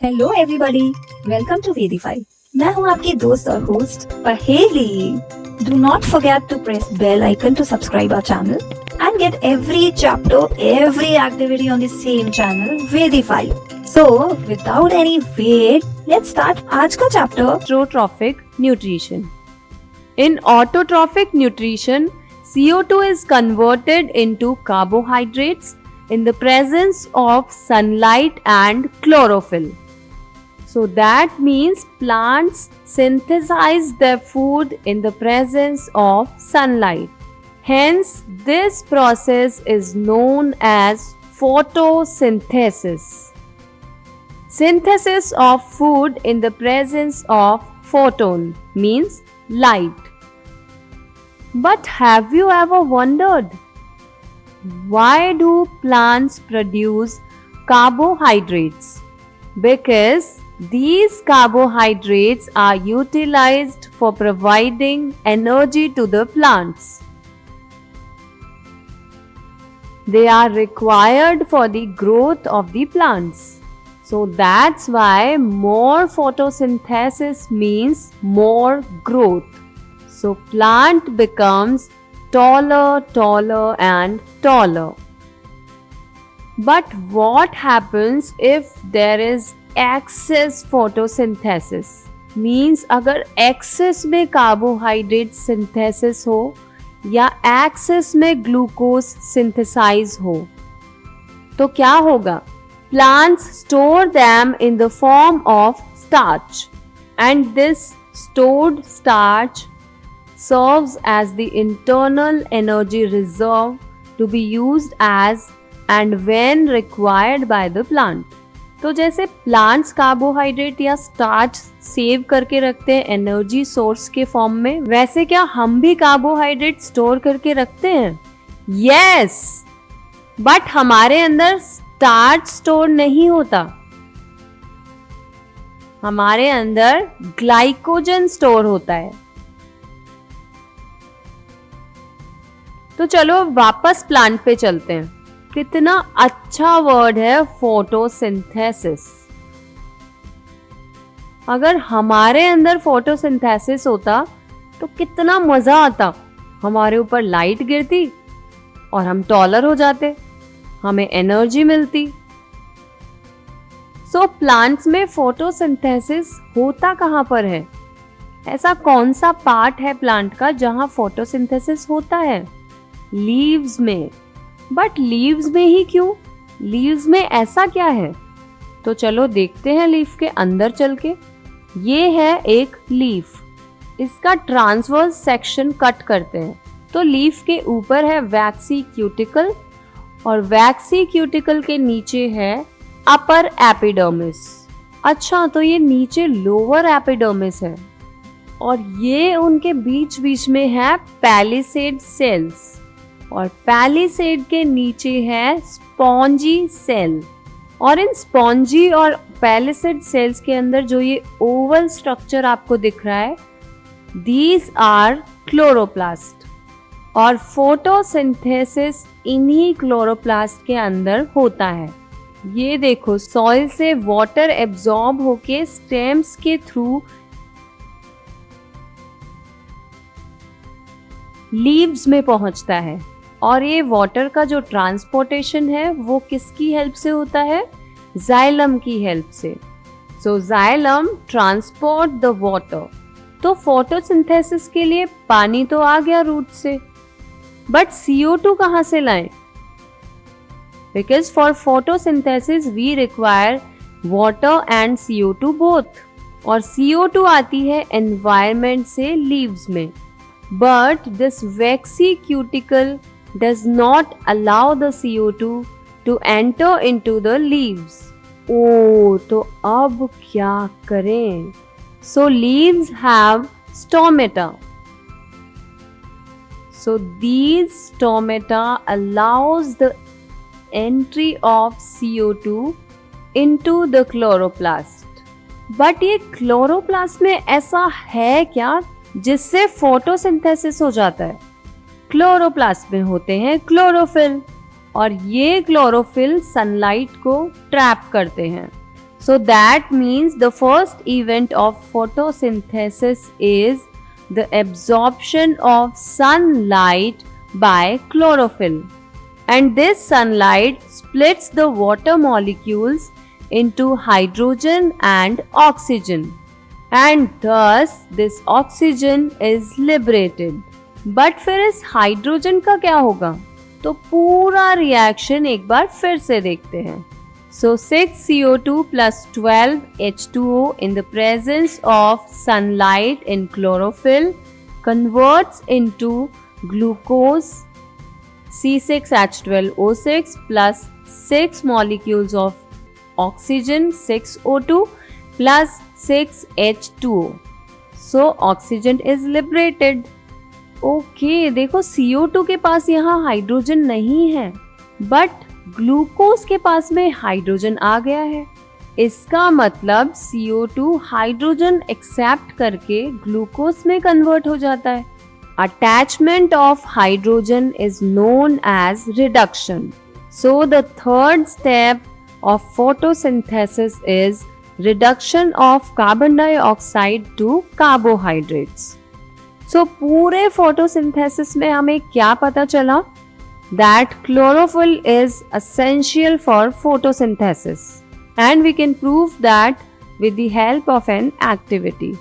Hello everybody, welcome to वेदीफाई। मैं हूं आपकी दोस्त और host Paheli. Do not forget to press bell icon to subscribe our channel and get every chapter, every activity on the same channel वेदीफाई। So without any wait, let's start आज का chapter. Autotrophic nutrition. In autotrophic nutrition, CO2 is converted into carbohydrates in the presence of sunlight and chlorophyll. So that means plants synthesize their food in the presence of sunlight. Hence, this process is known as photosynthesis. Synthesis of food in the presence of photon means light. But have you ever wondered why do plants produce carbohydrates? Because these carbohydrates are utilized for providing energy to the plants. They are required for the growth of the plants. So that's why more photosynthesis means more growth. So plant becomes taller and taller. But what happens if there is excess photosynthesis? Means अगर excess में carbohydrate synthesis हो या excess में glucose synthesize हो तो क्या होगा? Plants store them in the form of starch, and this stored starch serves as the internal energy reserve to be used as and when required by the plant. तो जैसे plants carbohydrate या starch save करके रखते हैं energy source के form में, वैसे क्या हम भी कार्बोहाइड्रेट स्टोर करके रखते हैं? यस, बट हमारे अंदर स्टार्च स्टोर नहीं होता, हमारे अंदर ग्लाइकोजन स्टोर होता है। तो चलो वापस प्लांट पे चलते हैं। कितना अच्छा वर्ड है फोटोसिंथेसिस। अगर हमारे अंदर फोटोसिंथेसिस होता तो कितना मजा आता, हमारे ऊपर लाइट गिरती और हम टॉलर हो जाते, हमें एनर्जी मिलती। सो प्लांट्स में फोटोसिंथेसिस होता कहाँ पर है? ऐसा कौन सा पार्ट है प्लांट का जहां फोटोसिंथेसिस होता है? लीव्स में। बट लीव्स में ही क्यों? लीव्स में ऐसा क्या है? तो चलो देखते हैं लीफ के अंदर चल के। ये है एक लीफ, इसका ट्रांसवर्स सेक्शन कट करते हैं तो लीफ के ऊपर है वैक्सी क्यूटिकल और वैक्सी क्यूटिकल के नीचे है अपर एपिडर्मिस। अच्छा, तो ये नीचे लोअर एपिडर्मिस है और ये उनके बीच बीच में है पैलिसेड सेल्स और पैलिसेड के नीचे है स्पॉन्जी सेल। और इन स्पॉन्जी और पैलिसेड सेल्स के अंदर जो ये ओवल स्ट्रक्चर आपको दिख रहा है, दीज आर क्लोरोप्लास्ट। और फोटोसिंथेसिस इन्हीं क्लोरोप्लास्ट के अंदर होता है। ये देखो, सॉइल से वाटर एब्जॉर्ब होके स्टेम्स के थ्रू लीव्स में पहुंचता है और ये वाटर का जो ट्रांसपोर्टेशन है वो किसकी हेल्प से होता है? जाइलम की हेल्प से। सो जाइलम ट्रांसपोर्ट द वाटर। तो फोटोसिंथेसिस के लिए पानी तो आ गया रूट से, बट CO2 कहाँ से लाएं? Because for photosynthesis we require water and CO2 both, और CO2 आती है एनवायरमेंट से लीव्स में। But this waxy cuticle does not allow the CO2 to enter into the leaves. Oh, तो अब क्या करें? So leaves have stomata. So these stomata allows the entry of CO2 into the chloroplast. But ये chloroplast में ऐसा है क्या जिससे फोटोसिंथेसिस हो जाता है? क्लोरोप्लास्ट में होते हैं क्लोरोफिल और ये क्लोरोफिल सनलाइट को ट्रैप करते हैं। So that means the first event of photosynthesis is the absorption of sunlight by chlorophyll. And this sunlight splits the water molecules into hydrogen and oxygen. And thus this oxygen is liberated. But फिर इस hydrogen का क्या होगा? तो पूरा reaction एक बार फिर से देखते हैं. So 6CO2 plus 12 H2O in the presence of sunlight in chlorophyll converts into glucose C6H12O6 plus 6 molecules of oxygen 6O2 plus 6H2O. So oxygen is liberated. Okay देखो CO2 के पास यहाँ हाइड्रोजन नहीं है, बट ग्लूकोज के पास में hydrogen आ गया है. इसका मतलब CO2 हाइड्रोजन एक्सेप्ट करके ग्लूकोज में कन्वर्ट हो जाता है. Attachment of hydrogen is known as reduction. So the third step of photosynthesis is reduction of carbon dioxide to carbohydrates. So पूरे photosynthesis में हमें क्या पता चला? That chlorophyll is essential for photosynthesis, and we can prove that with the help of an activity.